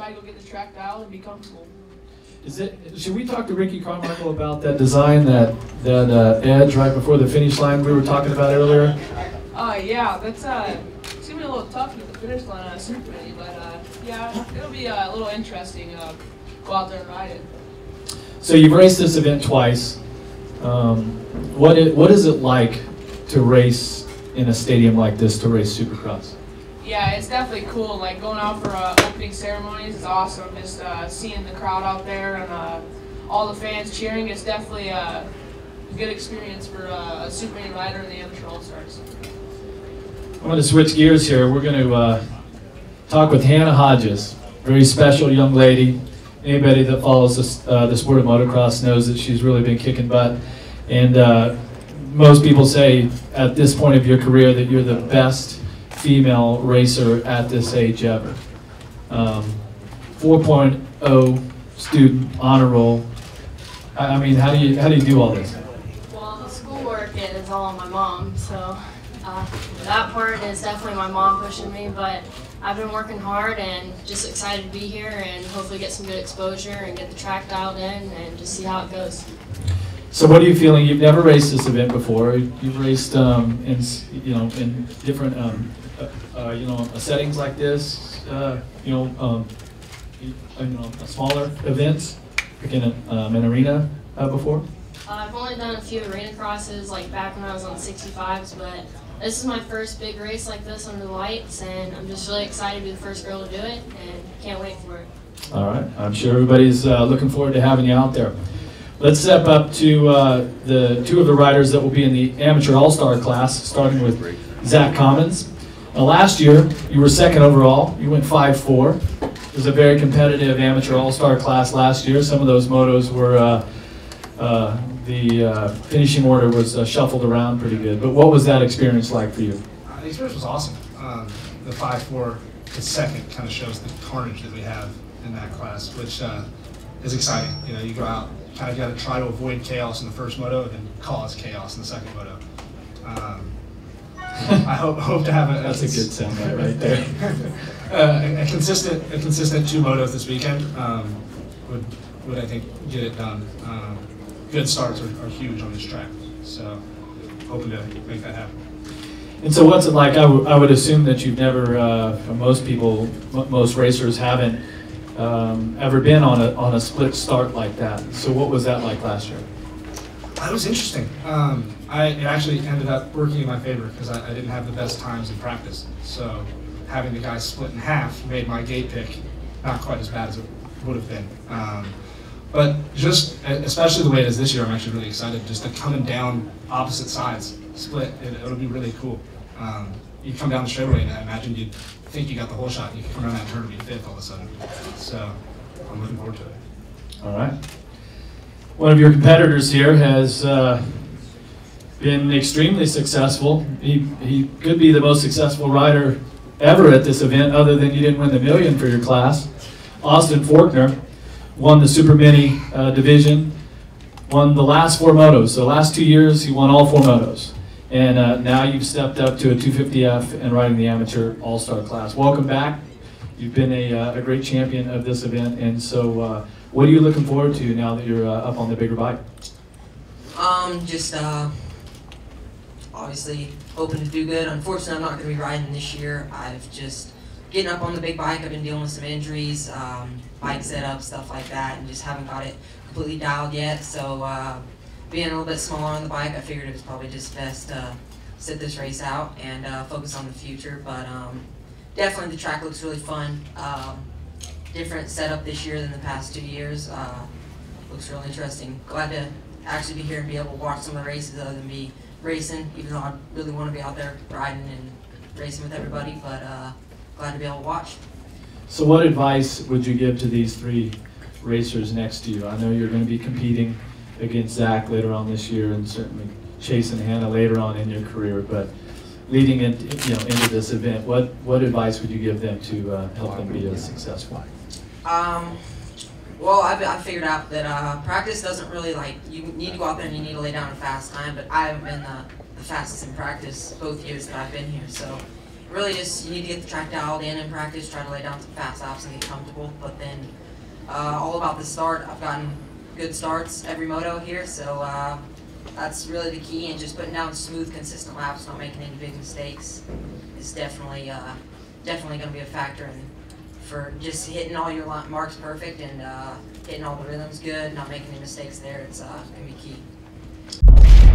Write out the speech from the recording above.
try to go get the track dialed and be comfortable. Should we talk to Ricky Carmichael about that design, that edge right before the finish line we were talking about earlier? Yeah, that's it's gonna be a little tough at the finish line on a super mini, but yeah, it'll be a little interesting. Go out there and ride it. So you've raced this event twice. What is it like to race in a stadium like this, to race Supercross? Yeah, it's definitely cool. Like going out for opening ceremonies is awesome. Just seeing the crowd out there and all the fans cheering. It's definitely a good experience for a super mini rider in the amateur all-stars. I'm going to switch gears here. We're going to talk with Hannah Hodges, very special young lady. Anybody that follows the sport of motocross knows that she's really been kicking butt. And most people say at this point of your career that you're the best female racer at this age ever. 4.0 student honor roll. I mean, how do you do all this? Well, the schoolwork is all on my mom, so that part is definitely my mom pushing me, but I've been working hard and just excited to be here and hopefully get some good exposure and get the track dialed in and just see how it goes. So what are you feeling? You've never raced this event before. You've raced in different settings like this, smaller events, like in an arena before. I've only done a few arena crosses, like back when I was on 65s, but this is my first big race like this under the lights, and I'm just really excited to be the first girl to do it, and can't wait for it. All right, I'm sure everybody's looking forward to having you out there. Let's step up to the two of the riders that will be in the amateur all-star class, starting with Zac Commans. Last year, you were second overall. You went 5-4. It was a very competitive amateur all-star class last year. Some of those motos were the finishing order was shuffled around pretty good. But what was that experience like for you? The experience was awesome. The 5-4 to second kind of shows the carnage that we have in that class, which is exciting. You know, you go out, kind of got to try to avoid chaos in the first moto and then cause chaos in the second moto. I hope to have That's a good soundbite right there. a consistent two motos this weekend would I think get it done. Good starts are huge on this track, so hoping to make that happen. And so what's it like? I would assume that you've never, most racers haven't ever been on a split start like that. So what was that like last year? It was interesting. It actually ended up working in my favor because I didn't have the best times in practice. So having the guys split in half made my gate pick not quite as bad as it would have been. But just, especially the way it is this year, I'm actually really excited just to coming down opposite sides, split. It'll be really cool. You come down the straightaway and I imagine you'd think you got the whole shot. You can come around that turn and be fifth all of a sudden. So I'm looking forward to it. All right. One of your competitors here has been extremely successful. He could be the most successful rider ever at this event, other than you didn't win the million for your class. Austin Forkner won the Super Mini division, won the last 4 motos. So the last 2 years, he won all 4 motos. And now you've stepped up to a 250F and riding the amateur all-star class. Welcome back. You've been a great champion of this event. And so what are you looking forward to now that you're up on the bigger bike? Just obviously hoping to do good. Unfortunately, I'm not going to be riding this year. I've just getting up on the big bike. I've been dealing with some injuries, bike setup, stuff like that, and just haven't got it completely dialed yet. So being a little bit smaller on the bike, I figured it was probably just best to sit this race out and focus on the future. But definitely the track looks really fun. Different setup this year than the past 2 years. Looks really interesting. Glad to actually be here and be able to watch some of the races other than be racing, even though I really want to be out there riding and racing with everybody, but glad to be able to watch. So what advice would you give to these 3 racers next to you? I know you're going to be competing against Zac later on this year and certainly chasing Hannah later on in your career, but leading into this event, what advice would you give them to help them be as successful? Well, I figured out that practice doesn't really, you need to go out there and you need to lay down a fast time, but I haven't been the fastest in practice both years that I've been here. So really just you need to get the track dialed in practice, try to lay down some fast laps and get comfortable. But then all about the start, I've gotten good starts every moto here, so that's really the key. And just putting down smooth, consistent laps, not making any big mistakes, is definitely going to be a factor. And for just hitting all your marks perfect and hitting all the rhythms good, not making any mistakes there, it's going to be key.